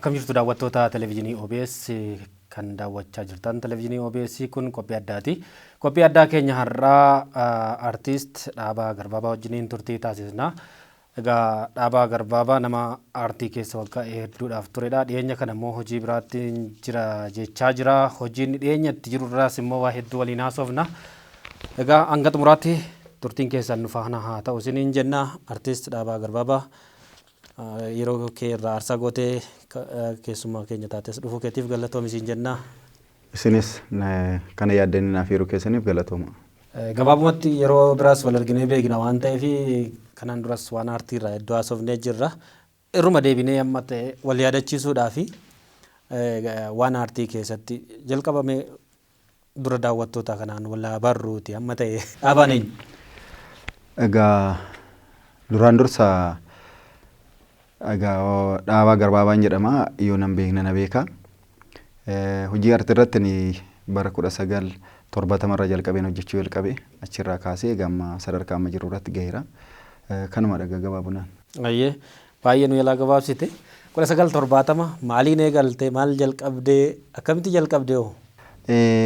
Akkam jirtu daawwattoota televezyiinii OBS kan daawwachaa jirtan televezyiinii OBS kun qophii addaati. Qophii addaa keenya har'aa artiist Dhaabaa Garbaabaa wajjiniin turtii taasisna. Egaa Dhaabaa Garbaabaa nama aartii keessa waggaa hedduudhaaf turedha. Dhiyeenya kana immoo hojii biraatti jira jechaa jira. Hojiin dhiyeenyatti jiru irraas immoo waa hedduu waliin haasofna. Egaa hanga xumuraatti turtiin keessan nu faana haa ta'u isiniin jenna. Artiist Dhaabaa Garbaabaa yeroo kee irraa aarsaa gootee keessummaa keenya taates dhufuu keetiif galatoomi isiin jenna. Isinis kana yaaddanii naaf yeroo keessaniif galatooma. Gabaabumatti yeroo biraas wal arginee beekna waan ta'eef kanaan duras waan aartii irraa hedduu haasofnee jirra. Irruma deebinee amma ta'e wal yaadachiisuudhaaf waan aartii keessatti jalqabame dura daawwattoota kanaan wal barruuti amma ta'e dhaabaan eenyu? Egaa duraan dursa Dhaabaa Garbaabaan jedhama. Yoo nan beekna na beeka. Hojii aartii irratti bara 1970 irraa jalqabeen hojjechuu jalqabe. Achirraa kaasee gamma sadarkaa amma jiru irratti gaheera. Kanuma dhagaa gabaabunaan. Ayyee baay'ee nu yaalaa gabaabsite. 1970 maaliin eegalte maal jalqabdee akkamitti jalqabdee hoo?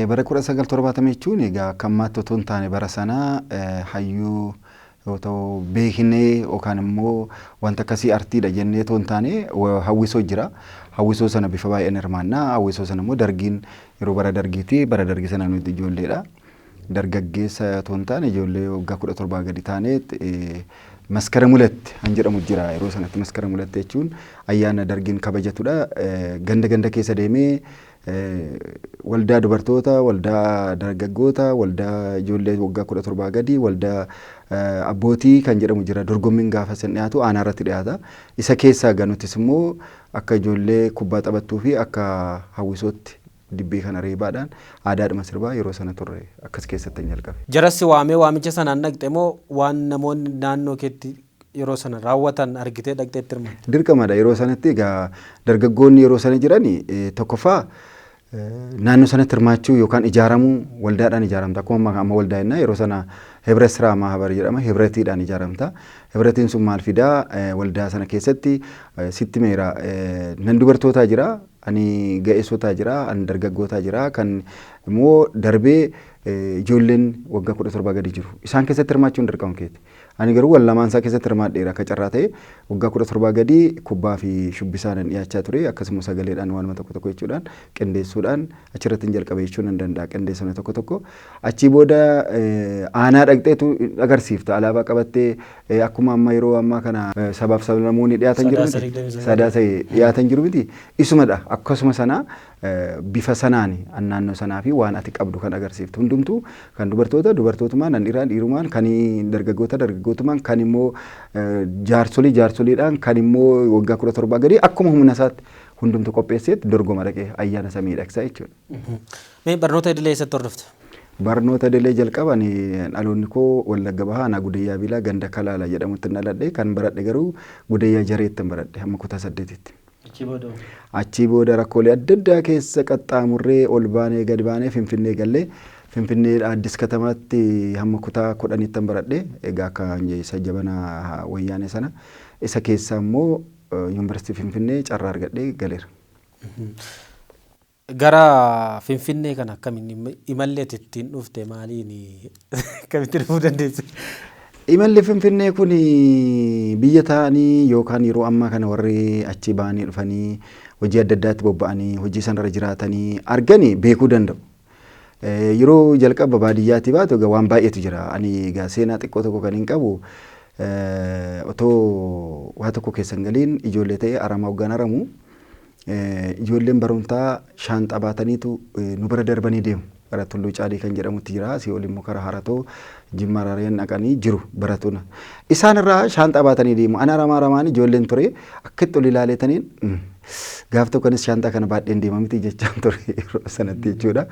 Bara 1970 jechuun egaa akka ammaatti otoo hin taane bara sana hayyuu yoo ta'u beeknee yookaan immoo wanta akkasii artiidha jennee otoo hin taane hawwisoo jira. Hawwisoo sana bifa baay'een hirmaannaa. Hawwisoo sana immoo dargiin yeroo bara dargiiti. Bara dargii sana nuti ijoolleedha. Dargaggeessa otoo hin taane ijoollee waggaa 17 gadi taaneet maskara mulatti han jedhamu jira. Yeroo sanatti maskara mulatti jechuun ayyaana dargiin kabajatudha. Ganda ganda keessa deemee waldaa dubartoota, waldaa dargaggoota, waldaa ijoollee waggaa 17 gadi, waldaa abbootii kan jedhamu jira. Dorgommiin gaafa san dhiyaatu aanaa irratti dhiyaata. Isa keessaa ganuutis immoo akka ijoollee kubbaa taphattuu fi akka hawwisootti dibbee kana reebaadhaan aadaadhuma sirbaa yeroo sana turre akkas keessatti jalqabe. Jarassi waamee waamicha sanaan dhaqxe moo waan namoonni naannoo keetti yeroo sana raawwatan argitee dhaqxeetti hirmaatte? Dirqamadha. Yeroo sanatti egaa dargaggoonni yeroo sana jirani tokkoffaa naannoo sanatti hirmaachuu yookaan ijaaramuu waldaadhaan ijaaramta. Akkuma amma waldaa jennaa yeroo sana Hebret Siraa Maahabar jedhama. Hebretiidhaan ijaaramta. Hebretiin sun maal fidaa? Waldaa sana keessatti sitti meera nan dubartootaa jira, ani ga'eessotaa jira, ani dargaggootaa jira, kan immoo darbee ijoolleen waggaa 17 gadi jiru. Isaan keessatti hirmaachuun dirqama keeti. Ani garuu wal lamaan isaa keessatti hirmaadheera akka carraa ta'e waggaa 17 gadi kubbaa fi shubbisaan dhiyaachaa ture. Akkasumas sagaleedhaan waanuma tokko tokko jechuudhaan qindeessuudhaan achirratti hin jalqabe jechuun nan danda'a qindeessuna tokko tokko. Achii booda aanaa dhaqxeetu agarsiifta. Alaabaa qabattee akkuma amma yeroo ammaa kana sabaaf sablammoonni dhiyaatan jiru miti. Sadaasa dhiyaatan jiru miti. Isumadha. Akkasuma sana bifa sanaan naannoo sanaa fi waan ati qabdu kan agarsiiftu. Hundumtuu kan dubartoota dubartootumaan, kan dhiiraa dhiirumaan, kan dargaggoota dargaggootumaan, kan immoo jaarsolii jaarsoliidhaan, kan immoo waggaa 17 gadi akkuma humna isaatti hundumtuu qopheesseet dorgoma dhaqee ayyaana isaa miidhagsaa jechuudha. Mee barnoota idilee eessatti hordofte? Barnoota idilee jalqaban dhaloonni koo Wallagga Bahaa Aanaa Gudayyaa Biilaa ganda Kalaala jedhamutti dhaladhe. Kan baradhe garuu Gudayyaa Jareetti baradhe hamma kutaa 8tti. Achii booda rakkoolee adda addaa keessa qaxxaamurree ol baanee gadi baanee Finfinnee gallee Finfinnee Addis Katamaatti hamma kutaa 10tti baradhe. Egaa akka isa jabana wayyaanee sana isa keessa immoo Yuunivarsiitii Finfinnee carraa argadhee galeera. Gara Finfinnee kana akkamiin imalleet ittiin dhufte maaliin akkamitti dhufuu dandeesse? Imalli Finfinnee kun biyya ta'anii yookaan yeroo ammaa kana warri achi ba'anii dhufanii hojii adda addaatti bobba'anii hojii sanarra jiraatanii arganii beekuu danda'u. Yeroo jalqaba baadiyyaatti baatu waan baay'eetu jira. Ani egaa seenaa xiqqoo tokko kan hin qabu otoo waa tokko keessan galiin ijoollee ta'ee aramaa hoggaan aramu ijoolleen barumsaa shaanxaa baataniitu nu bira darbanii deemu. Gara Tulluu Caalii kan jedhamutti jira. Asii ol immoo karaa Haratoo Jimmaa Raareen dhaqanii jiru barattoonni. Isaan irraa shaanxaa baatanii deemu. Ana aramaan ijoolleen ture akkatti ol ilaaleetaniin gaaf tokkonis shaanxaa kana baadheen deema miti jechaan ture yeroo sanatti jechuudha.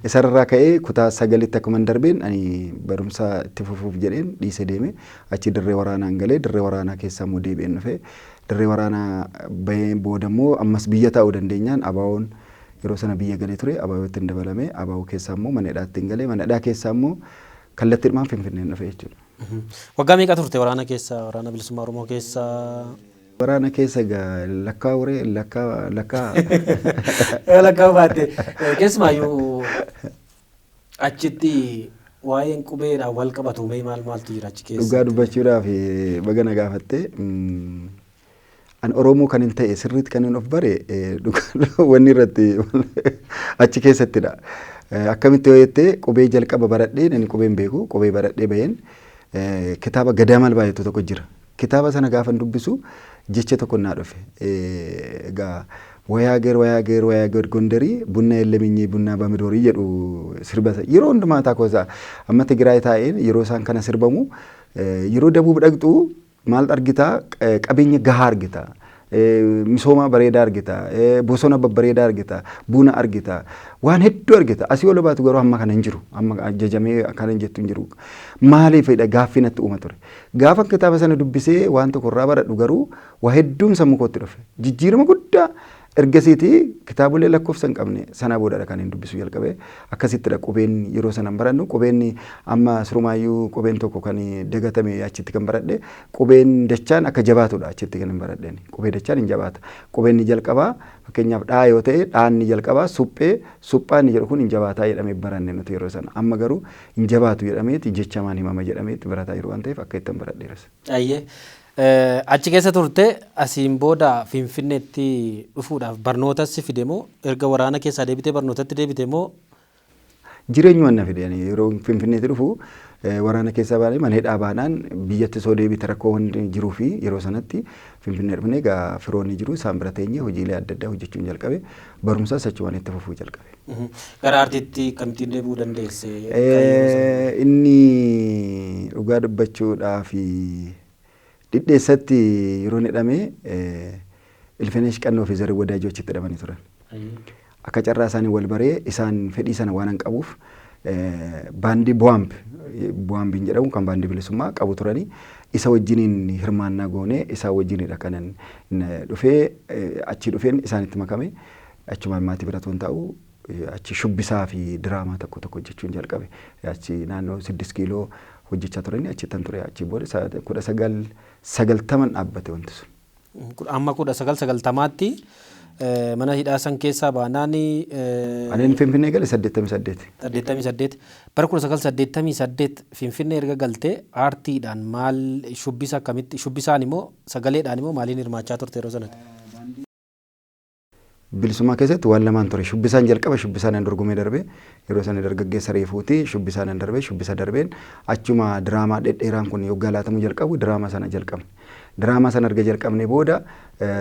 Isarraa ka'ee kutaa 9tti akkuma darbeen ani barumsa itti fufuuf jedheen dhiisee deeme. Achi dirree waraanaan galee dirree waraanaa keessaa immoo deebi'een dhufe. Dirree waraanaa bahee booda immoo ammas biyya taa'uu dandeenyaan abaawoon yeroo sana biyya galee ture. Abaawootti hin dabalame. Abaawoo keessaa immoo mana hidhaatti hin galee. Mana hidhaa keessaa immoo kallattiidhumaan Finfinneen dhufe jechuudha. Waggaa meeqa turte waraana keessa? Waraana bilisummaa Oromoo keessa Waraana keessa lakkaa uree lakkaa. Lakkaa baatte keessumaayyuu achitti waa'een qubeedhaan wal qabatu mee maaltu jira achi keessa? Dhugaa dubbachuudhaaf baga na gaafatte an Oromoo kan hin ta'e sirriitti kan hin of bare wanni irratti achi keessattidha. Akkamitti yoo jettee qubee jalqaba baradhee nani qubeen beeku qubee baradhee baheen kitaaba Gadaamal baay'atu tokko jira. Kitaaba sana gaafa dubbisu jecha tokko naa dhufe. Egaa wayaa gondarii bunna elleminyi bunna bamidorii jedhu sirba yeroo hundumaa taakoosaa amma Tigraay taa'een yeroo isaan kana sirbamu yeroo dabuuf dhaqxu maal argita qabeenya gahaa argita. Misooma bareedaa argita, bosona babbareedaa argita, buna argita, waan hedduu argita. Asii ol baatu garuu amma kana hin jiru. Amma ajajamee akkana hin jettu hin jiru. Maaliifidha gaaffii natti uuma ture. Gaafa kitaaba sana dubbisee waan tokko irraa baradhu garuu waa hedduun sammuu kootti dhufe. Jijjiirama guddaa ergasiiti kitaabolee lakkoofsa hin qabne sana boodadha kan hin dubbisu jalqabee akkasittidha qubeen yeroo sana barannu qubeen amma surumaayyuu qubeen tokko kan dagatame achitti kan baradhe qubeen dachaan akka jabaatudha achitti kan hin baradheen qubee dachaan hin jabaata qubeen ni jalqabaa fakkeenyaaf dhaa yoo ta'e dhaan ni jalqabaa suphaan ni jedhu kun hin jabaataa jedhamee baranne nuti yeroo sana amma garuu hin jabaatu jedhameeti jechamaan himama jedhameeti barataa yeroo waan ta'eef akka ittiin baradheeras. Ayyee. Achi keessa turte asiin booda Finfinneetti dhufuudhaaf barnootas si fide moo erga waraana keessaa deebitee barnootatti deebite moo? Jireenyuma na fide yeroo Finfinneetti dhufu waraana keessaa baanee maneedhaa baanaan biyyatti soo deebite rakkoo wanti jiruu fi yeroo sanatti Finfinnee dhufnee egaa firoonni jiru isaan bira teenyee hojiilee adda addaa hojjechuun jalqabe barumsas achumaan itti fufuu jalqabe. Gara artiitti kamittiin deebi'uu dandeesse? Inni dhugaa dubbachuudhaaf dhidheessatti yeroo hidhamee Ilfinesh Qannoo fi Zaree Wadaajoo achitti hidhamanii turan. Akka carraa isaanii wal baree isaan fedhii sana waan hin qabuuf baandii bu'aambiin jedhamu kan baandii bilisummaa qabu turanii isa wajjiniin hirmaannaa goonee isaa wajjinidha kanan dhufee achi dhufeen isaanitti makame achumaan maatii bira tuun taa'u achi shubbisaa fi diraamaa tokko hojjechuun jalqabe achi naannoo 6 kiiloo hojjechaa turanii achittan ture achi booda 1990 dhaabbate wanti sun. Amma 1990tti mana hidhaa san keessaa baanaan Aneen Finfinnee gale 88. 88 bara 1988 Finfinnee erga galtee aartiidhaan maal shubbisa akkamitti shubbisaan immoo sagaleedhaan immoo maaliin hirmaachaa turte yeroo sanatti? Bilisummaa keessatti waan lamaan ture shubbisaan jalqaba shubbisaan dorgomee darbe yeroo sana dargaggeessa reefuuti shubbisaan darbe shubbisa darbeen achuma diraamaa dhedheeraan kun yoggaa laatamu jalqabu diraamaa sana jalqabne. Diraamaa sana erga jalqabne booda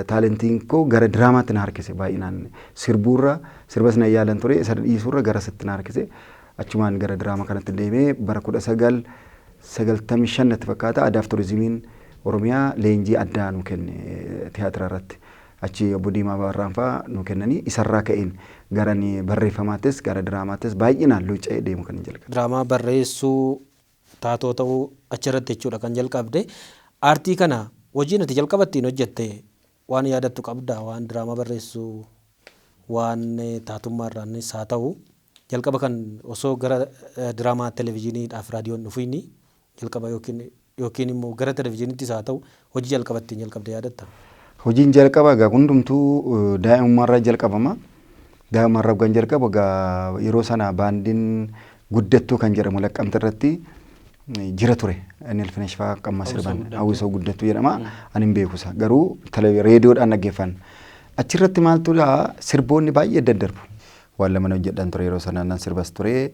taalentiin koo gara diraamaatti na harkise baay'inaan sirbuurra sirbas na yaalan ture isa dhiisurra gara sitti na harkise achumaan gara diraamaa kanatti deemee bara 1995 natti fakkaata Aadaa fi Turizimiin Oromiyaa leenjii addaa nu kenne tiyaatira irratti. Achi obbo Diimaa Baarraanfaa nu kennanii isarraa ka'een gara barreeffamaattis gara diraamaattis baay'inaan luuca'ee deemu kan jalqabe. Diraamaa barreessuu taatoo ta'uu achirratti jechuudha kan jalqabde. Aartii kana hojiin ati jalqabattiin hojjette waan yaadattu qabda waan diraamaa barreessuu waan taatummaarraanis haa ta'u jalqaba kan osoo gara diraamaa televezyiiniidhaaf raadiyoon dhufiin jalqaba yookiin immoo gara televezyiiniittis haa ta'u hojii jalqabattiin jalqabde yaadatta. Hojiin jalqaba egaa hundumtuu daa'imummaarraa jalqabama. Daa'imummaarraa kan jalqabu egaa yeroo sana baandiin guddattuu kan jedhamu laqqamte irratti jira ture. Inni Ilfinesh fa'aa qamma sirban hawwisoo guddattuu jedhama. Ani hin beekusa garuu reediyoodhaan dhaggeeffanna. Achirratti maaltudha sirboonni baay'ee daddarbu. Waan lama hojjedhan ture yeroo sana nan sirbas ture.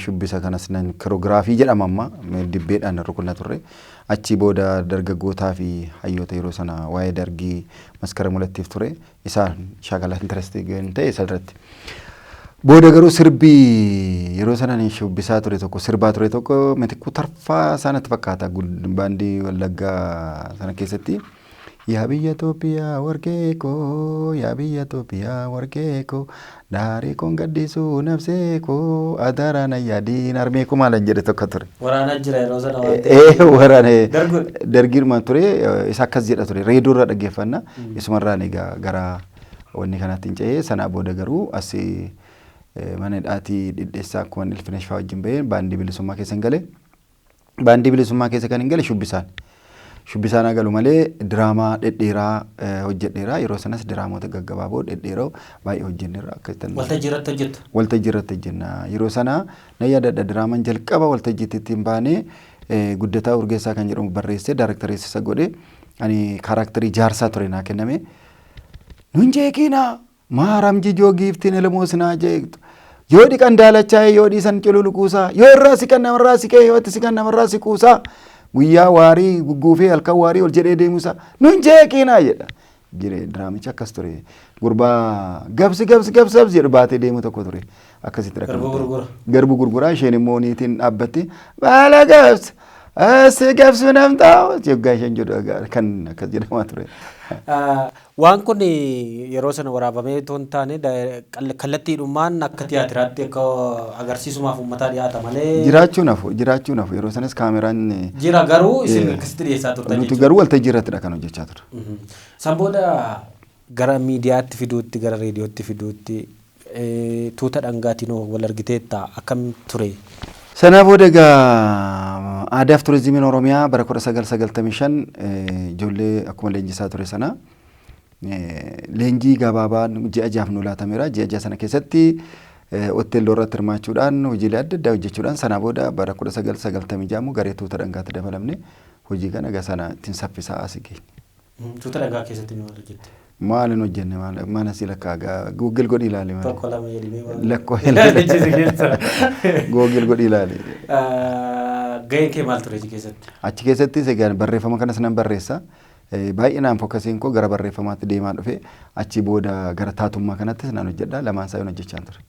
Shubbisa kanas nan kiroogiraafii jedhama amma dibbeedhaan rukunna turre. Achi booda dargaggootaa fi hayyoota yeroo sana waa'ee dargii maskara mulattiif ture isaan shaakala intarestii ta'e isarratti. Booda garuu sirbii yeroo sana shubbisaa ture tokko sirbaa ture tokko Mitikkuu Tarfaa sanatti fakkaata baandii Wallaggaa sana keessatti. Yaa biyya Itoophiyaa warqee koo yaa biyya Itoophiyaa warqee koo daarii koon gaddisuu nafsee koo adaraan ayyaadiin armee koo maalan jedhe tokko ture. Waraanaa jira yeroo sana waan ta'eef. Waraanee dargiiruma ture isa akkas jedha ture reediyoorra dhaggeeffanna isumarraan egaa gara wanni kanaatti hin ce'ee sanaa booda garuu asii mana hidhaatii dhidheessaa akkuma Ilfinesh fa'aa wajjin bahee baandii bilisummaa keessa hin gale. Baandii bilisummaa keessa kan hin gale shubbisaan. shubbisaan galu malee diraamaa dhedheeraa hojjedheera. Yeroo sanas diraamoota gaggabaaboo dhedheeroo baay'ee hojjenneerra akkasitti. Waltajjii irratti hojjettu? Waltajjii irratti hojjenna. Yeroo sana na yaadadha diraamaan jalqaba waltajjiitti ittiin baanee Guddataa Urgeessaa kan jedhamu barreessee daarektareessa isa godhe ani kaaraakterii jaarsaa ture naa kenname. Nun jeeqina maaramji joogiiftiin elemoo sinaa jeeqtu. Yoo dhiqan daalachaa yoo dhiisan cululuquusaa yoo irraa siqan namarraa siqee yoo itti siqan namarraa siquusaa guyyaa waarii gugguufee halkan waarii ol jedhee deemuusaa nun jeeqinaa jedha. Jiree diraamichi akkas ture. Gurbaa gabsi jedhu baatee deemu tokko ture. Akkasitti rakkaatu. Garbu gurguraa isheen immoo niitiin dhaabbatti baala gabsi asi gabsi namtaa jeggaa isheen jedhu kan akkas jedhamaa ture. Waan kun yeroo sana waraabamee toon taane kallattiidhumaan akka tiyaatiraatti akka agarsiisumaaf uummataa dhiyaata malee. Jiraachuun hafu yeroo sanas kaameraan. Jira garuu isin akkasitti dhiyeessaa turtan jechuudha. Nuti garuu waltajjii irrattidha kan hojjechaa ture. San booda gara miidiyaatti fiduutti gara reediyootti fiduutti tuuta dhangaatiin wal argiteetta akkam ture? Sana booda egaa aadaa fi turizimiin Oromiyaa bara 1995 ijoollee akkuma leenjisaa ture sana leenjii gabaabaa ji'a jahaaf nu laatameera. Ji'a jaha sana keessatti hoteelota irratti hirmaachuudhaan hojiilee adda addaa hojjechuudhaan sana booda bara 1996 garee tuuta dhangaatti dabalamne hojii kana egaa sana ittiin saffisaa asii geenye. Tuuta dhangaa keessatti maal hojjette? Maalin hojjenne maal asii lakkaagaa Google godhi ilaali maali? Tokko lama jedhimee lakkoo ilaali. Google godhi ilaali. Gaheen kee maal ture achi keessatti? Achi keessattis egaa barreeffama kanas nan barreessa. Baay'inaan fokkasiin koo gara barreeffamaatti deemaa dhufe achi booda gara taatummaa kanattis nan hojjedha. Lamaan isaa yoon hojjechaa ture.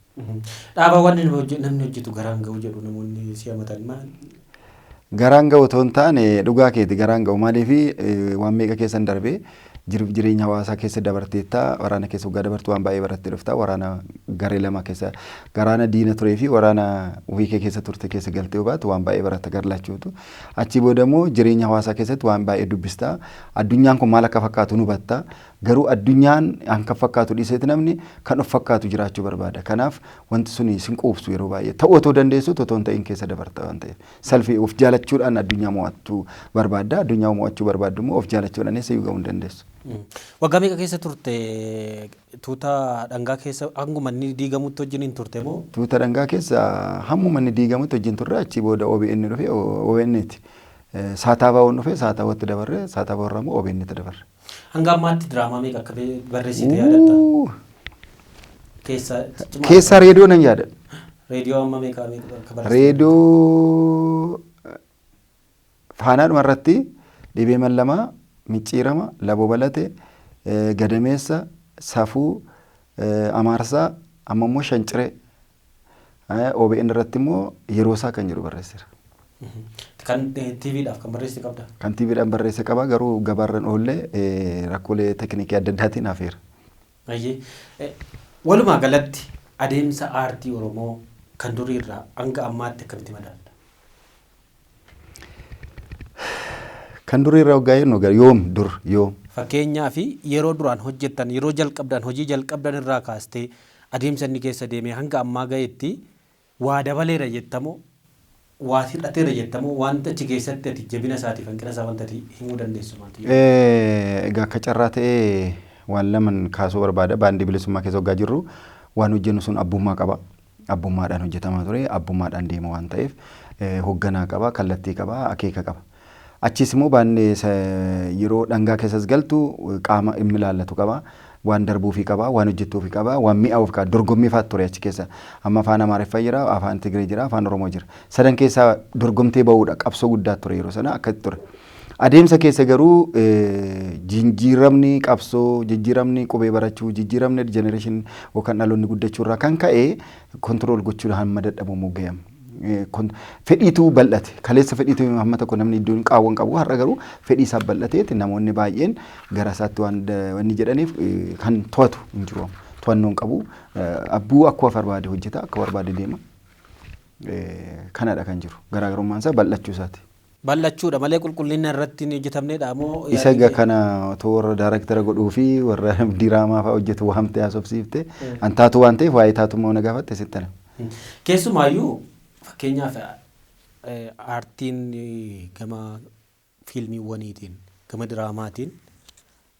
Dhaabaawwan namni hojjetu garaan ga'u jedhu namoonni si hamatan maal? Garaan ga'u otoo hin taane dhugaa keeti garaan ga'u maaliifi waan meeqa keessan darbee jireenya hawaasaa keessa dabarteetta waraana keessa waggaa dabartu waan baay'ee barattee dhufta waraana garee lama keessa garaana diina turee fi waraana wiikee keessa turte keessa galtee baatu waan baay'ee baratta garlaachuutu achi booda immoo jireenya hawaasaa keessatti waan baay'ee dubbista addunyaan kun maal akka fakkaatu nu batta garuu addunyaan akka fakkaatu dhiiseeti namni kan of fakkaatu jiraachuu barbaada kanaaf wanti suni sin quubsu yeroo baay'ee ta'uu otoo dandeessu otoo hin ta'in keessa dabarta waan ta'eef salphii of jaalachuudhaan addunyaa mo'achuu barbaadda addunyaa mo'achuu barbaaddu immoo of jaalachuudhaan eessa ga'uu hin dandeessu. Waggaa meeqa keessa turte tuuta dhangaa keessa hanguma inni diigamutti wajjin turte moo? Tuuta dhangaa keessa hammuma inni diigamutti wajjin turre achi booda OBN dhufe OBN'ti. Saataabaawwan dhufe saataabaawwatti dabarre saataabaawwarraa immoo OBN'tti dabarre. Hanga ammaatti diraamaa meeqa akka barreessite yaadatta? Keessa reediyoo nan yaadadha. Reediyoo amma meeqa akka barreessite? Reediyoo faanaadhuma irratti dhibee mallamaa micciirama laboo balate gadameessa safuu amaarsaa amma immoo shanciree OBN irratti immoo yeroo isaa kan jedhu barreessira. Kan TVdhaaf kan barreesse qabda? Kan TVdhaan barreesse qaba garuu gabaarran oollee rakkoolee teeknikii adda addaatiin hafeera. Walumaa galatti adeemsa aartii Oromoo kan durii irraa hanga ammaatti akkamitti madaalta? Kan durii irraa waggaa jennu yoom? Fakkeenyaa fi yeroo duraan hojjettan yeroo jalqabdan hojii jalqabdan irraa kaastee adeemsa inni keessa deemee hanga ammaa gaheetti waa dabaleera jettamoo waa hidhateera jettamoo wanta achi keessatti ati jabina isaatiif hanqina isaa wanta ati himuu dandeessu maalti? Egaa akka carraa ta'ee waan laman kaasuu barbaada baandii bilisummaa keessa waggaa jirru waan hojjennu sun abbummaa qaba. Abbummaadhaan hojjetamaa ture abbummaadhaan deema waan ta'eef hoogganaa qaba kallattii qaba akeeka qaba. Achis immoo baannee yeroo dhangaa keessas galtu qaama inni ilaallatu qaba. Waan darbuufi qaba, waan hojjetuufi qaba, waan mi'aawuuf qaba. Dorgommii faatu ture achi keessa. Amma afaan Amaariffaa jira, afaan Tigree jira, afaan Oromoo jira. Sadan keessaa dorgomtee bahuudha. Qabsoo guddaa ture yeroo sana akkatti ture. Adeemsa keessa garuu jijjiiramni qabsoo, jijjiiramni qubee barachuu, jijjiiramni jenereeshin yookaan dhaloonni guddachuu irraa kan ka'e kontirool gochuudhaan hamma dadhabamuu ga'eera. Fedhiitu bal'ate kaleessa fedhiitu hamma tokko namni iddoon qaawwan qabu har'a garuu fedhii isaa bal'ateeti namoonni baay'een gara isaatti waan inni jedhaniif kan to'atu hin jiru to'annoon qabu abbuu akkuma barbaade hojjeta akka barbaade deema kanadha kan jiru garaagarummaan isaa bal'achuu isaati. Bal'achuudha malee qulqullina irratti hin hojjetamneedha moo? Isa egaa kana otoo warra daayirektara godhuu fi warra diraamaa fa'aa hojjetu waamtee haasofsiifte an taatu waan ta'eef waa'ee taatummaa na gaafatte sittana. Keessumaayyuu fakkeenyaaf aartiin gama fiilmiiwwaniitiin gama diraamaatiin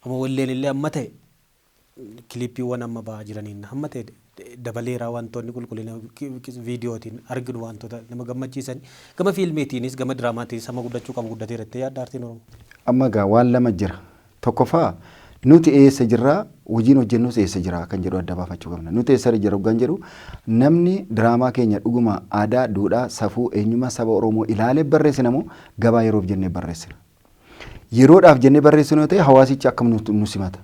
amma walleen illee amma ta'e kiliippiiwwan amma ba'aa jiraniin amma ta'e dabaleeraa wantoonni qulqullina viidiyootiin arginu wantoota nama gammachiisan gama fiilmiitiinis gama diraamaatiinis amma guddachuu qabu guddatee irratti yaadda aartiin Oromoo. Amma gaa waan lama jira. Tokkoffaa nuti eessa jirraa hojiin hojjennus eessa jira kan jedhu adda baafachuu qabna. Nuti eessa jirra kan jedhu namni diraamaa keenya dhuguma aadaa, duudhaa, safuu, eenyummaa saba Oromoo ilaalee barreessina moo gabaa yeroof jennee barreessina. Yeroodhaaf jennee barreessinu yoo ta'e hawaasichi akkam nu simata.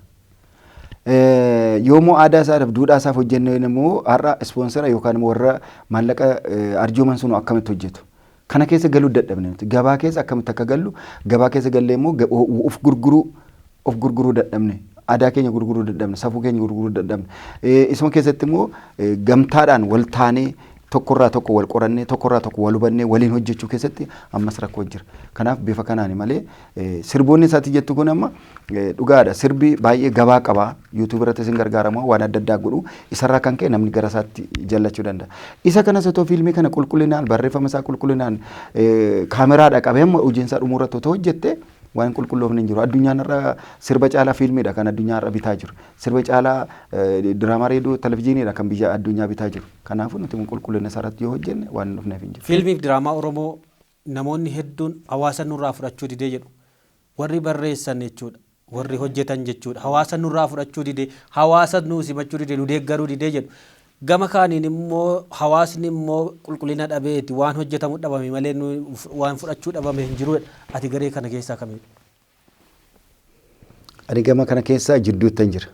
Yoommoo aadaa isaaf duudhaa isaaf hojjennee immoo har'a ispoonsera yookaan immoo warra maallaqa arjooman sunu akkamitti hojjetu. Kana keessa galuu dadhabne gabaa keessa akkamitti akka gallu gabaa keessa gallee immoo of gurguruu dadhabne aadaa keenya gurguruu dadhabne safuu keenya gurguruu dadhabne isuma keessatti immoo gamtaadhaan wal taanee tokkorraa tokko wal qorannee tokkorraa tokko wal hubannee waliin hojjechuu keessatti ammas rakkoo jira. Kanaaf bifa kanaan malee sirboonni isaati jettu kun amma dhugaadha. Sirbi baay'ee gabaa qabaa yuutuub irratti isin gargaaramu waan adda addaa godhu isarraa kan ka'e namni gara isaatti jallachuu danda'a. Isa kanas otoo fiilmii kana qulqullinaan barreeffama isaa qulqullinaan kaameraadha qabee amma hojiinsaa dhumuurratti otoo hojjette waan qulqulloofne hin jiru. Addunyaan irra sirba caalaa fiilmiidha kan addunyaa irra bitaa jiru. Sirba caalaa diraamaa reediyoo televizyiiniidha kan biyya addunyaa bitaa jiru. Kanaafuu nuti qulqullina isaarratti yoo hojjenne waan hin dhufneef hin jiru. Fiilmii fi diraamaa Oromoo namoonni hedduun hawaasa nurraa fudhachuu didee jedhu. Warri barreessan jechuudha. Warri hojjetan jechuudha. Hawaasa nurraa fudhachuu didee, hawaasa nuu simachuu didee, nu deeggaruu didee jedhu. Gama kaaniin immoo hawaasni immoo qulqullina dhabeeti waan hojjetamu dhabame malee waan fudhachuu dhabame hin jiru. Ati garee kana keessaa kamiidha? Ani gama kana keessaa jidduutti hin jira.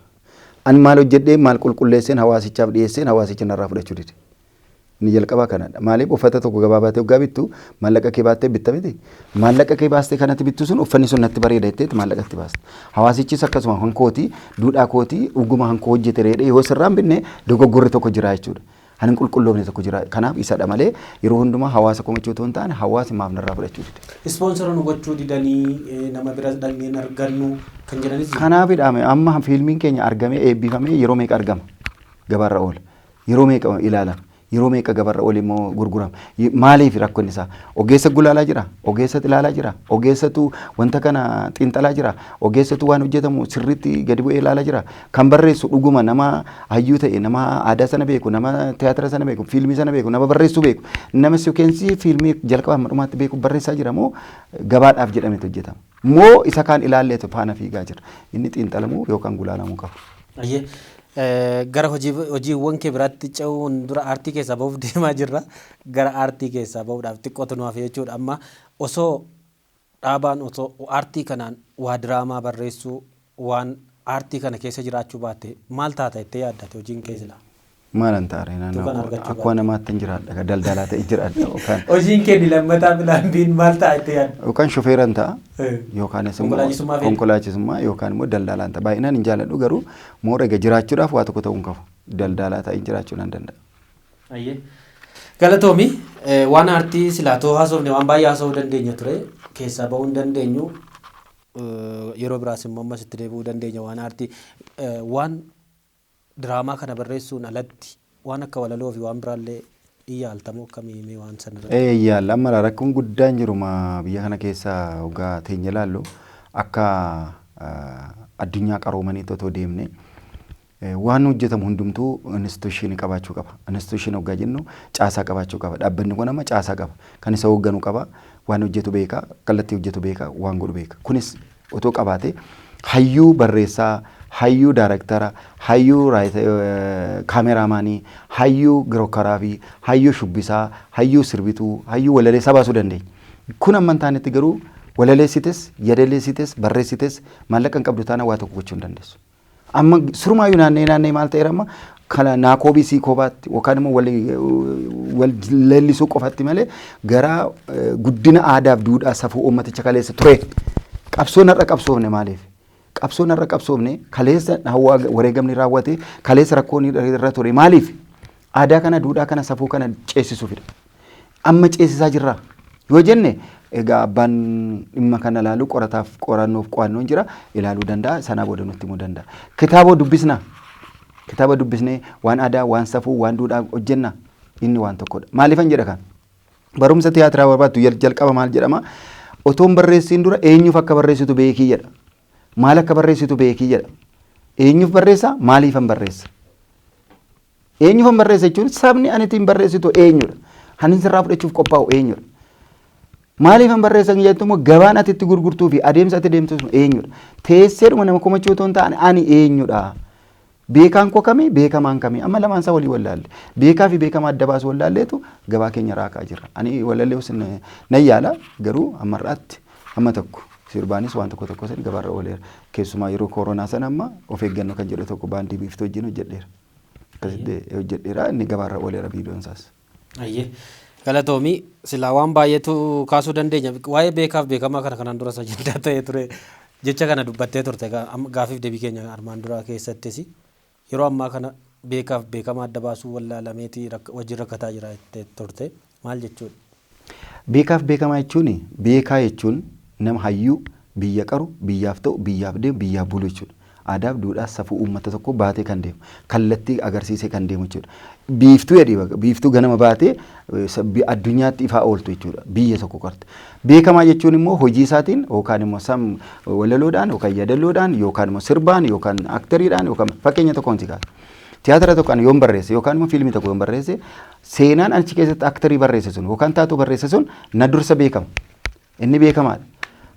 Ani maal hojjedhee maal qulqulleesseen hawaasichaaf dhiyeesseen hawaasicha narraa fudhachuu dide. Ni jalqabaa kanadha. Maaliif uffata tokko gabaa baatee waggaa bittu maallaqa kee baattee bitta miti. Maallaqa kee baastee kanatti bittu sun uffanni sun natti bareeda jetteetti maallaqatti baaste. Hawaasichis akkasuma hankooti duudhaa kooti uguma hankoo hojjete reedhe yoo sirraan binne dogoggorri tokko jira jechuudha. Ani qulqulloofne tokko jira. Kanaaf isadha malee yeroo hundumaa hawaasa komachuu otoo hin taane hawaasi maaf narraa fudhachuu dide. Ispoonsara nu gochuu didanii nama bira dhaqneen argannu kan jedhanis. Kanaafidha amma fiilmiin keenya argamee eebbifamee yeroo meeqa argama gabaarra oola. Yeroo meeqa ilaalama. Yeroo meeqa gabaarra oole immoo gurgurama. Maaliif rakkoon isaa? Ogeessa gulaalaa jira, ogeessa ilaalaa jira, ogeessatu wanta kana xiinxalaa jira, ogeessatu waan hojjetamu sirriitti gadi bu'ee ilaalaa jira. Kan barreessu dhuguma nama hayyuu ta'e, nama aadaa sana beeku, nama tiyaatira sana beeku, fiilmii sana beeku, nama barreessuu beeku. Nama sekwensii fiilmii jalqabaa dhumaatti beeku barreessaa jira moo gabaadhaaf jedhametu hojjetama. Moo isa kaan ilaalleetu faana fiigaa jira. Inni xiinxalamuu yookaan gulaalamuu qaba. Gara hojiiwwan kee biraatti ce'uun dura aartii keessaa bahuuf deemaa jirra. Gara aartii keessaa bahuudhaaf xiqqootu nuuf jechuudha. Amma osoo dhaabaan osoo aartii kanaan waa diraamaa barreessuu waan aartii kana keessa jiraachuu baatte maal taata jettee yaaddate hojiin kee silaa? Maalan taare akkuma namaatti hin jiraadha daldalaa ta'e jiraadha yookaan hojiin kee lammataa bilaambiin maal ta'a jettee yaadda? Yookaan shofeeran ta'a yookaan immoo konkolaachisummaa yookaan immoo daldalaan ta'a. Baay'inaan hin jaalladhu garuu moora egaa jiraachuudhaaf waa tokko ta'uu hin qabu. Daldalaa ta'e jiraachuu nan danda'a. Galatoomi waan aartii silaatoo haasofne waan baay'ee haasofuu dandeenya ture keessaa bahuu hin dandeenyu yeroo biraas immoo ammas itti deebi'uu dandeenya waan aartii waan diraamaa kana barreessuun alatti waan akka walaloo fi waan biraallee iyyaaltamoo akkamii waan sanarra? Iyyaalla amma rakkoon guddaan jiru biyya kana keessa hoggaa teenya ilaallu akka addunyaa qaroomaniitti otoo deemne waan hojjetamu hundumtuu instituushinii qabaachuu qaba. Instituushinii hoggaa jennu caasaa qabaachuu qaba. Dhaabbanni kun amma caasaa qaba. Kan isa hoogganu qaba. Waan hojjetu beeka. Kallattii hojjetu beeka. Waan godhu beeka. Kunis otoo qabaate hayyuu barreessaa, hayyuu daaraktara, hayyuu kaameraamaanii, hayyuu girookaraafi, hayyuu shubbisaa, hayyuu sirbituu, hayyuu walaleessaa baasuu dandeenya. Kun amma hin taanetti garuu walaleessites, yadaleessites, barreessites maallaqa hin qabdu taana waa tokko gochuu hin dandeessu. Amma surmaayyuu naannee maal ta'eera amma kana naakoobii sii koobaatti yookaan immoo wal leellisuu qofaatti malee gara guddina aadaaf duudhaa safuu uummaticha kaleessa ture. Qabsoon har'a qabsoofne maaliif? Qabsoon har'a qabsoofne kaleessa wareegamni raawwate kaleessa rakkoon irra ture maaliif? Aadaa kana duudhaa kana safuu kana ceesisuufidha. Amma ceesisaa jirra. Yoo jenne egaa abbaan dhimma kana ilaalu qorataaf qorannoof qo'annoon jira ilaaluu danda'a sanaa booda nutti himuu danda'a. Kitaaba dubbisna. Kitaaba dubbisnee waan aadaa waan safuu waan duudhaa hojjenna inni waan tokkodha. Maaliifan jedha kan? Barumsa tiyaatiraa barbaaddu jalqaba maal jedhama? Otoon barreessiin dura eenyuuf akka barreessitu beekii jedha. Maal akka barreessitu beekii jedha. Eenyuuf barreessa? Maaliifan barreessa? Eenyuufan barreessa jechuun sabni ani ittiin barreessitu eenyudha? Hanin sirraa fudhachuuf qophaa'u eenyudha? Maaliifan barreessan jettu immoo gabaan ati itti gurgurtuu fi adeemsa ati deemtu eenyudha? Teesseedhuma nama komachuu otoo hin taane ani eenyudha? Beekaan koo kamii? Beekamaan kamii? Amma lamaan isaa walii wallaalle. Beekaa fi beekamaa adda baasu wallaalleetu gabaa keenya raakaa jira. Ani wallaallee nan yaala garuu ammarraatti amma tokko sirbaanis waan tokko tokko san gabaarra ooleera. Keessumaa yeroo koronaa sana amma of eeggannoo kan jedhu tokko baandii biiftuu wajjin hojjedheera. Akkasitti hojjedheera inni gabaarra ooleera viidiyoon isaas. Ayyee galatoomii silaa waan baay'eetu kaasuu dandeenya. Waa'ee beekaaf beekamaa kana kanaan dura sajjaddaa ta'ee ture jecha kana dubbattee turte gaafiif deebii keenya armaan duraa keessattis yeroo ammaa kana beekaaf beekamaa adda baasuu wallaalameeti wajjin rakkataa jira turte maal jechuudha? Beekaaf beekamaa jechuun beekaa jechuun nama hayyuu biyya qaru biyyaaf ta'u biyyaaf deemu biyyaaf bulu jechuudha. Aadaaf duudhaa safuu uummata tokko baatee kan deemu kallattii agarsiisee kan deemu jechuudha. Biiftuu jedhee biiftuu ganama baatee addunyaatti ifaa ooltu jechuudha biyya tokko qorte. Beekamaa jechuun immoo hojii isaatiin yookaan immoo walaloodhaan yookaan yaadaloodhaan yookaan immoo sirbaan yookaan aktariidhaan yookaan fakkeenya tokkoon si kaasa. Tiyaatira tokko ani yoon barreesse yookaan immoo fiilmii tokko yoon barreesse seenaan achi keessatti aktarii barreesse sun yookaan taatoo barreesse sun na dursa beekama. Inni beekamaadha.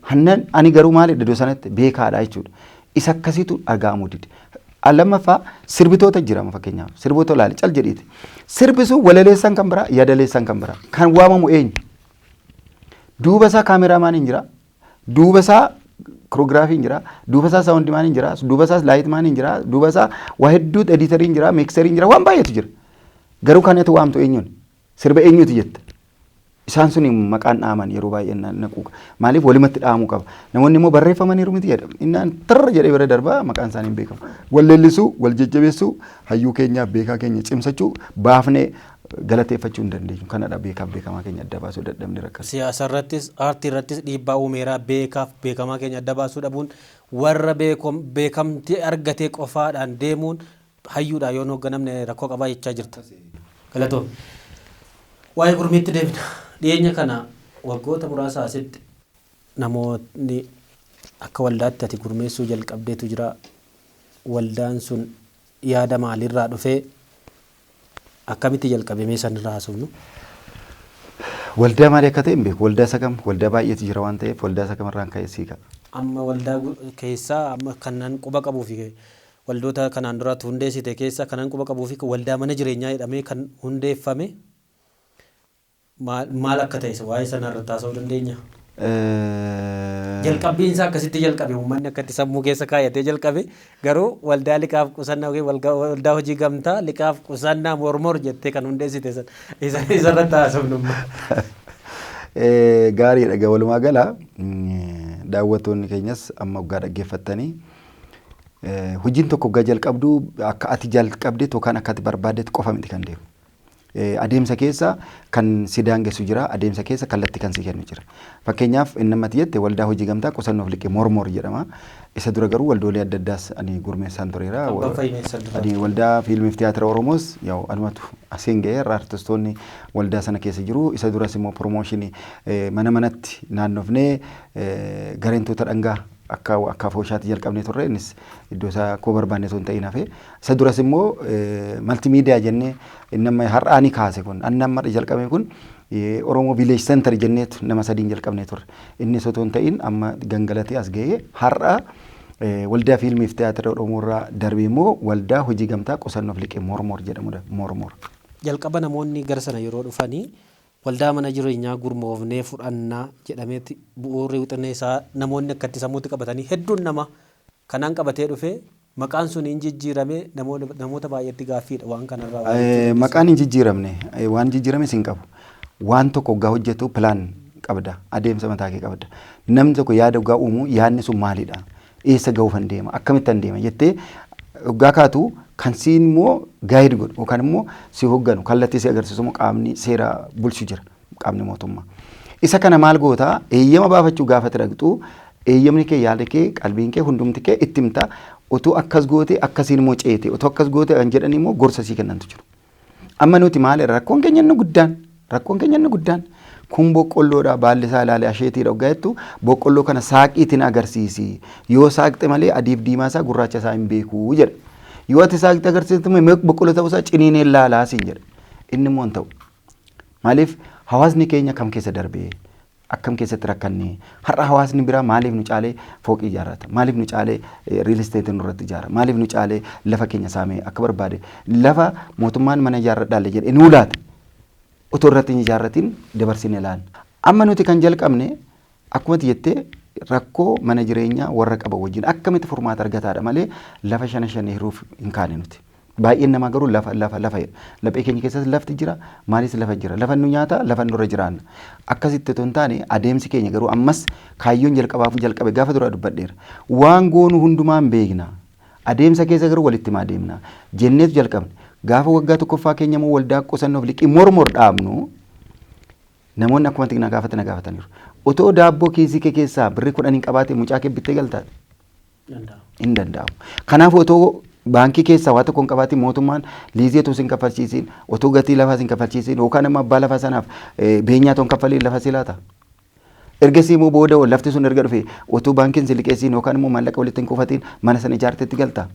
Hannan ani garuu maali iddoo sanatti beekaadha jechuudha. Isa akkasiitu argamu dide. Lammaffaa sirbitoota jirama fakkeenyaaf sirboota ilaali cal jedhiiti. Sirbi sun walaleessan kan biraa yaadaleessan kan biraa kan waamamu eenyu? Duuba isaa kaameraamaaniin jira. Duuba isaa koreograafiin jira. Duuba isaa saawundimaaniin jira. Duuba isaa laayitmaaniin jira. Duuba isaa waa hedduutu editariin jira. Mikseriin jira. Waan baay'eetu jira. Garuu kan ati waamtu eenyuun? Sirba eenyuuti jetta? Isaan sun maqaan dhaaman yeroo baay'ee naqu. Maaliif walimatti dhaamuu qaba. Namoonni immoo barreeffamaniiru miti jedhama. Innaan tarra jedhee bira darbaa maqaan isaanii hin beekamu. Wal leellisuu, wal jajjabeessuu, hayyuu keenyaaf beekaa keenya cimsachuu, baafnee galateeffachuu hin dandeenyu. Kanadha beekaaf beekamaa keenya adda baasuu dadhabne rakkata. Siyaasa irrattis aartii irrattis dhiibbaa uumeeraa beekaaf beekamaa keenya adda baasuu dhabuun warra beekamtii argatee qofaadhaan deemuun hayyuudha yoo hoogganamne rakkoo qabaa jechaa jirta. Galatoo. Waa'ee gurmiitti deebina. Dhiyeenya kana waggoota muraasa asitti namoonni akka waldaatti ati gurmeessuu jalqabdeetu jira. Waldaan sun yaada maalirraa dhufee akkamitti jalqabamee sanirraa haasofnu? Waldaa maali akka ta'e hin beeku. Waldaa isa kam? Waldaa baay'eetu jira waan ta'eef waldaa isa kamirraan ka'e siika. Amma waldaa keessaa amma kanan quba qabuu fi waldoota kanaan duraatti hundeessite keessaa kanan quba qabuu fi waldaa mana jireenyaa jedhamee kan hundeeffame maal akka ta'e waa'ee sanarratti haasa'uu dandeenya? Jalqabbiin isaa akkasitti jalqabe uummanni akkatti sammuu keessa kaayatee jalqabe garuu waldaa liqaaf qusannaa waldaa hojii gamtaa liqaaf qusannaa mormor jettee kan hundeessite isarratti haasofnummaa. Gaariidha walumaa gala daawwattoonni keenyas amma waggaa dhaggeeffattanii hojiin tokko waggaa jalqabdu akka ati jalqabdeet yookaan akka ati barbaaddeet qofa miti kan deemu. Adeemsa keessa kan si daangessu jira, adeemsa keessa kallattii kan si kennu jira. Fakkeenyaaf inni namatti jette waldaa hojii gamtaa qusannoof liqee mormor jedhama. Isa dura garuu waldoolee adda addaas ani gurmeessaan tureera. Ani waldaa fiilmiif tiyaatira Oromoos yaa'u anumatu asiin ga'ee artistoonni waldaa sana keessa jiru. Isa duras immoo piroomooshinii mana manatti naannofnee gareentoota dhangaa akka fooshaatti jalqabnee turre innis iddoo isaa koo barbaanne osoo hin ta'in hafe. Isa duras immoo maltiimiidiyaa jennee nama har'aanii kaase kun annamma jalqabame kun Oromoo Village Center jenneetu nama sadiin jalqabnee turre. Innis osoo hin ta'in amma gangalatee as ga'ee har'a waldaa fiilmiif tiyaatira Oromoorraa darbee immoo waldaa hojii gamtaa qusannoof liqee mormor jedhamudha. Mormor. Jalqaba namoonni gara sana yeroo dhufanii waldaa mana jireenyaa gurmoofnee fudhannaa jedhameeti bu'uurri wixinee isaa namoonni akkatti sammuutti qabatanii hedduun nama kanaan qabatee dhufee maqaan sun hin jijjiirame namoota baay'eetti gaaffiidha waan kanarraa. Maqaan hin jijjiiramne waan jijjiirames hin qabu. Waan tokko waggaa hojjetu pilaan qabda adeemsa mataa kee qabda. Namni tokko yaada waggaa uumu yaadni sun maalidha? Eessa ga'uuf hin deema? Akkamitti hin deema jettee waggaa kaatu kan siin immoo gaayid godhu yookaan immoo si hoogganu kallattii si agarsiisu immoo qaamni seera bulchu jira qaamni mootummaa. Isa kana maal goota eeyyama baafachuu gaafa tiraqxu eeyyamni kee yaada kee qalbiin kee hundumti kee itti himta otoo akkas goote akkasiin immoo ceete otoo akkas goote kan jedhan immoo gorsa sii kennantu jiru. Amma nuti maali rakkoon keenya inni guddaan kun boqqolloodha baalli isaa ilaalee asheetii dhoggaa'ettu boqqolloo kana saaqiitiin agarsiisi yoo saaqxe malee adiif diimaa isaa gurraacha isaa hin beekuu jedha. Yoo ati saaqxe agarsiifte boqqolloo ta'uu isaa ciniinee laalaa siin jedha. Inni immoo hin ta'u. Maaliif hawaasni keenya kam keessa darbee akkam keessatti rakkannee har'a hawaasni biraa maaliif nu caalee fooqii ijaarrata maaliif nu caalee riil isteetii nurratti ijaara maaliif nu caalee lafa keenya saamee akka barbaade lafa mootummaan mana ijaarradhaalle jedhe nuu laata otoo irratti hin ijaarratiin dabarsine ilaalla. Amma nuti kan jalqabne akkumatti jettee rakkoo mana jireenyaa warra qaban wajjin akkamitti furmaata argataadha malee lafa shana hiruuf hin kaane nuti. Baay'een namaa garuu lafa laphee keenya keessatti lafti jira maalis lafa jira lafa nu nyaata lafa nurra jiraanna akkasitti otoo hin taane adeemsi keenya garuu ammas kaayyoon jalqabe gaafa dura dubbadheera waan goonu hundumaan beekna adeemsa keessa garuu walitti himaa deemna jenneetu jalqabne gaafa waggaa tokkoffaa keenya immoo waldaa qusannoof liqii mormor dhaabnu namoonni akkumatti na gaafataniiru otoo daabboo kiisii kee keessaa birrii 10 qabaate mucaa kee bittee galtaate hin danda'amu kanaaf otoo baankii keessaa waa tokkoon qabaati mootummaan liizii otoo sin kaffalchiisiin otoo gatii lafaa sin kaffalchiisiin yookaan amma abbaa lafaa sanaaf beenyaa toon kaffaliin lafa silaata. Ergasii immoo booda lafti sun erga dhufe otoo baankiin si liqeessiin yookaan immoo maallaqa walitti hin kuufatiin mana sana ijaartetti galta.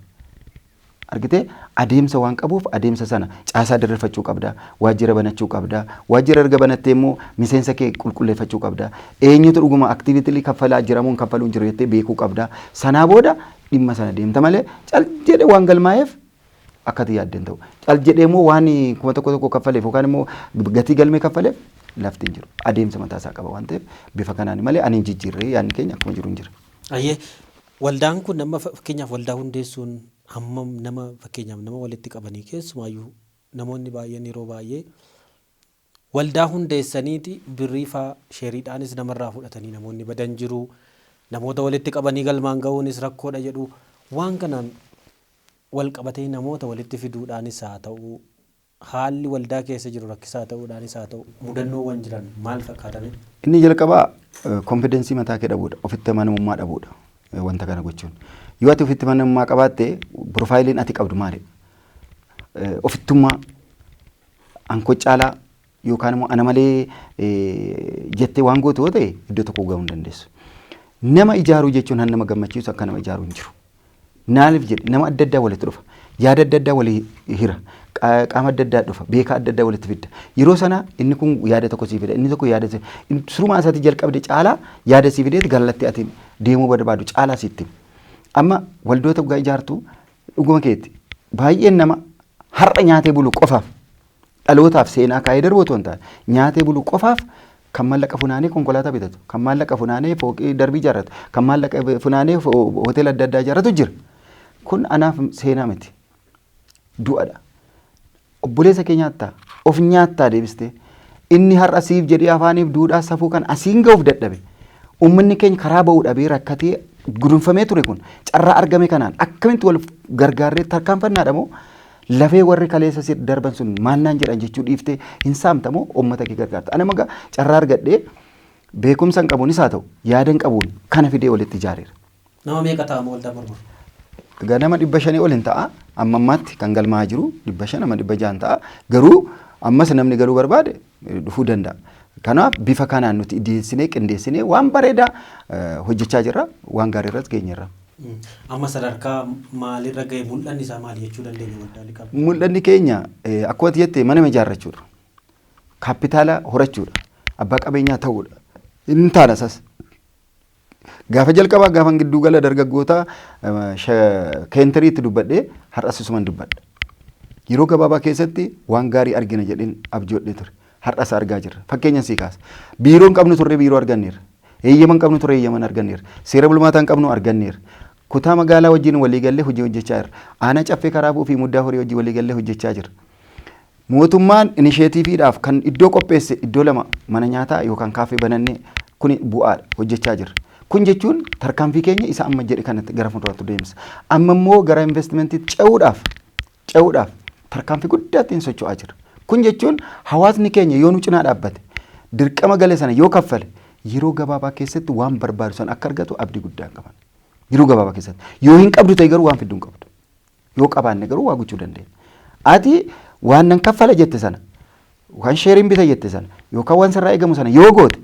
Argitee adeemsa waan qabuuf adeemsa sana caasaa diriirfachuu qabda waajjira banachuu qabda waajjira erga banattee immoo miseensa kee qulqulleeffachuu qabda eenyutu dhuguma aktiviitilii kaffalaa jiramuun kaffaluun jiru jettee beekuu qabda sanaa booda dhimma sana deemta malee cal jedhe waan galmaa'eef akkati yaaddeen ta'u cal jedhee immoo waan kuma tokko kaffaleef yookaan immoo gatii galmee kaffaleef lafti hin jiru adeemsa mataa isaa qaba waan ta'eef bifa kanaan malee ani hin jijjiirree yaadni keenya akkuma jiru hin jira. Ayyee waldaan kun nama fakkeenyaaf waldaa hundeessuun hammam nama fakkeenyaaf nama walitti qabanii keessumaayyuu namoonni baay'een yeroo baay'ee waldaa hundeessaniiti birriifaa sheeriidhaanis namarraa fudhatanii namoonni badan jiru. Namoota walitti qabanii galmaan ga'uunis rakkoodha jedhu waan kanaan wal qabatee namoota walitti fiduudhaanis haa ta'u haalli waldaa keessa jiru rakkisaa ta'uudhaanis haa ta'u mudannoowwan jiran maal fakkaatan? Inni jalqabaa konfidensii mataa kee dhabuudha ofitti amanamummaa dhabuudha wanta kana gochuun yoo ati ofitti amanamummaa qabaatte piroofaayiliin ati qabdu maali? Ofittummaa ankoo caalaa yookaan immoo ana malee jettee waan gootu yoo ta'e iddoo tokko ga'uu hin dandeessu. Nama ijaaruu jechuun han nama gammachiisu akka nama ijaaruu hin jiru. Naaliif jedhe nama adda addaa walitti dhufa. Yaada adda addaa walii hira. Qaama adda addaa dhufa. Beekaa adda addaa walitti fidda. Yeroo sana inni kun yaada tokko sii fida. Inni tokko yaada sii surumaa isaatti jalqabde caalaa yaada sii fideeti gallatti ati deemuu barbaadu caalaa sitti. Amma waldoota dhugaa ijaartu dhuguma keetti baay'een nama har'a nyaatee bulu qofaaf dhalootaaf seenaa kaayee darbu otoo hin taane nyaatee bulu qofaaf kan maallaqa funaanee konkolaataa bitatu kan maallaqa funaanee fooqii darbii ijaarratu kan maallaqa funaanee hoteela adda addaa ijaarratu jira kun anaaf seenaa miti du'adha obboleessa kee nyaattaa of nyaattaa deebistee inni har'a siif jedhee afaaniif duudhaa safuu kan asiin ga'uuf dadhabe uummanni keenya karaa ba'uu dhabee rakkatee gudunfamee ture kun carraa argame kanaan akkamitti wal gargaarree tarkaanfannaadha moo lafee warri kaleessa darban sun maannaan jedhan jechuu dhiiftee hin saamtamoo uummata kee gargaarta. Ana magaa carraa argadhee beekumsa hin qabuunis haa ta'u yaada hin qabuun kana fidee walitti ijaareera. Nama meeqa ta'a waldaa mormor? Ganama 500 ol hin ta'a amma ammaatti kan galmaa jiru 500 nama 600 ta'a garuu ammas namni galuu barbaade dhufuu danda'a. Kanaaf bifa kanaan nuti dhiyeessinee qindeessinee waan bareedaa hojjechaa jirra waan gaarii irratti geenyerra. Amma sadarkaa maalirra ga'e mul'anni isaa maal jechuu dandeenya waldaan qabu? Mul'anni keenya akkuma jette mana ijaarrachuudha. Kaapitaala horachuudha. Abbaa qabeenyaa ta'uudha. Hin taane sas. Gaafa jalqabaa gaafa gidduu gala dargaggoota keentariitti dubbadhee har'as isuman dubbadha. Yeroo gabaabaa keessatti waan gaarii argina jedheen abjoodhee ture. Har'as argaa jirra. Fakkeenya sii kaasa. Biiroon qabnu turre biiroo arganneerra. Eeyyaman qabnu turre eeyyaman arganneerra. Seera bulmaataan qabnu arganneerra. Kutaa magaalaa wajjin waliigallee hojii hojjechaa jirra. Aanaa caffee karaabuu fi muddaa horii wajjin waliigallee hojjechaa jirra. Mootummaan inisheetiifiidhaaf kan iddoo qopheesse iddoo 2 mana nyaataa yookaan kaafee banannee kun bu'aadha hojjechaa jirra. Kun jechuun tarkaanfii keenya isa amma jedhe kanatti gara fuulduraatti deemsa. Amma immoo gara investimentiitti ce'uudhaaf tarkaanfii guddaatti socho'aa jira. Kun jechuun hawaasni keenya yoo nu cinaa dhaabbate dirqama galee sana yoo kaffale yeroo gabaabaa keessatti waan barbaadu sana akka argatu abdii guddaa qaban. Yeroo gabaabaa keessatti yoo hin qabdu ta'e garuu waan fidduu hin qabdu. Yoo qabaanne garuu waa gochuu dandeenya. Ati waan nan kaffala jette sana waan sheeriin bita jette sana yookaan waan sirraa eegamu sana yoo goote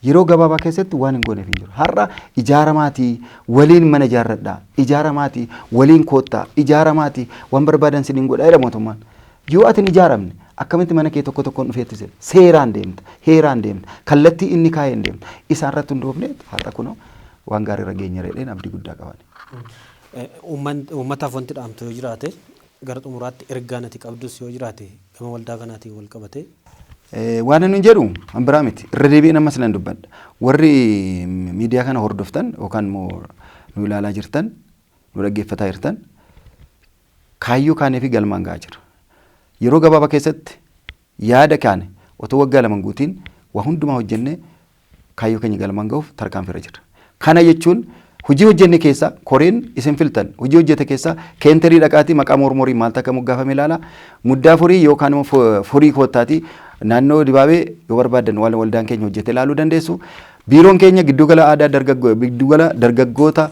yeroo gabaabaa keessatti waan hin gooneef hin jiru. Har'a ijaaramaatii waliin mana ijaarradhaa, ijaaramaatii waliin koottaa, ijaaramaatii waan barbaadan siniin godhaa jedha mootummaan. Yoo ati hin ijaaramne akkamitti mana kee tokko tokkoon dhufeetti seeraan deemta, heeraan deemta, kallattii inni kaa'ee hin deemta. Isaan irratti hundoofne har'a kunoo waan gaarii irra geenya jedheen abdii guddaa qaban. Uummataaf wanti dhaamtu yoo jiraate gara xumuraatti ergaan ati qabdus yoo jiraate gama waldaa kanaatiin wal qabate. Waan inni jedhu an biraa miti irra deebiin ammas nan dubbadha. Warri miidiyaa kana hordoftan yookaan immoo nu ilaalaa jirtan, nu dhaggeeffataa jirtan kaayyoo kaanee fi galmaan gahaa jira. Yeroo gabaabaa keessatti yaada kaane otoo waggaa lama guutiin waa hundumaa hojjennee kaayyoo keenya galmaan gahuuf tarkaanfii jira. Kana jechuun hojii hojjenne keessa koreen isin filtan hojii hojjete keessa keenterii dhaqaatii maqaa mormorii maal takka moggaafame ilaala muddaa furii yookaan immoo furii koottaatii naannoo dibaabee yoo barbaadan waldaan keenya hojjete ilaaluu dandeessu. Biiroon keenya giddugala aadaa giddugala dargaggoota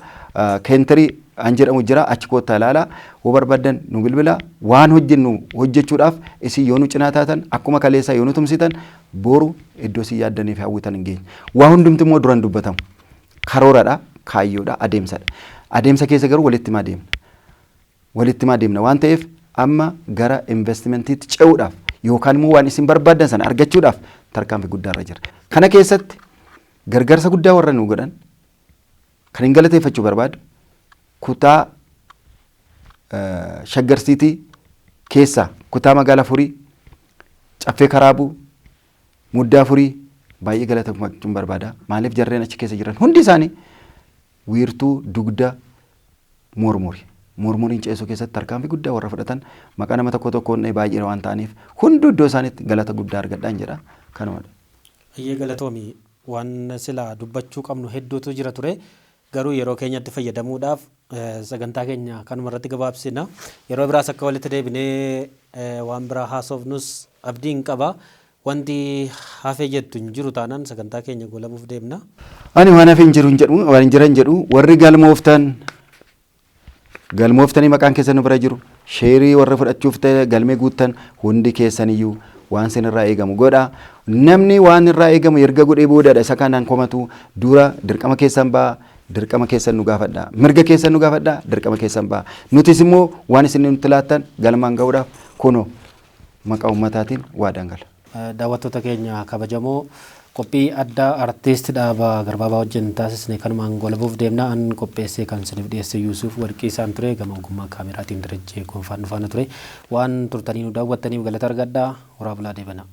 keenterii an jedhamu jira achi koottaa ilaala yoo barbaadan nu bilbila waan hojjennu hojjechuudhaaf isin yoo nu cinaa taatan akkuma kaleessa yoo nu tumsitan boru iddoo isin yaaddanii fi hawwitan hin geenye. Waa hundumti immoo duraan dubbatamu karooradha. Kaayyoodha adeemsadha. Adeemsa keessa garuu walitti maa deemna waan ta'eef amma gara investimentiitti ce'uudhaaf yookaan immoo waan isin barbaadan sana argachuudhaaf tarkaanfii guddaarra jira. Kana keessatti gargaarsa guddaa warra nu godhan kan hin galateeffachuu barbaadu kutaa shaggarsiitii keessaa kutaa magaalaa furii caffee karaabuu muddaa furii baay'ee galateeffachuun barbaada. Maaliif jarreen achi keessa jiran hundi isaanii wiirtuu dugda mormoriin ceesuu keessatti tarkaanfii guddaa warra fudhatan maqaa nama tokko tokkoon baay'ee waan ta'aniif hundi iddoo isaaniitti galata guddaa argadhaan jedha kanumadha. Ayyee galatoomii waan silaa dubbachuu qabnu hedduutu jira ture garuu yeroo keenyatti fayyadamuudhaaf sagantaa keenya kanuma irratti gabaabsina yeroo biraas akka walitti deebinee waan biraa haasofnus abdiin qaba. Wanti hafee jettu hin jiru taanaan sagantaa keenya goolabuuf deemna. Ani waan hafee hin jiru hin jedhu waan hin jiran jedhu warri galmooftanii maqaan keessan nu bira jiru sheerii warra fudhachuuf ta'e galmee guuttan hundi keessaniyyuu waan sin irraa eegamu godha. Namni waan irraa eegamu erga godhee boodadha isa kanaan komatu dura dirqama keessan ba'a. Dirqama keessan nu gaafadha. Mirga keessan nu gaafadha. Dirqama keessan ba'a. Nutis immoo waan isin nutti laattan galmaan gahuudhaaf kunoo maqaa ummataatiin waa dangala. Daawwattoota keenya kabajamoo qophii addaa artiist Dhaabaa Garbaabaa wajjin taasisne kanumaan goolabuuf deemna. An qopheessee kan isiniif dhiyeesse Yuusuf Warqii isaan ture gama ogummaa kaameraatiin Darajjee Gonfaan nu faana ture waan turtanii nu daawwattaniif galata argadhaa. Horaa bulaa deebana.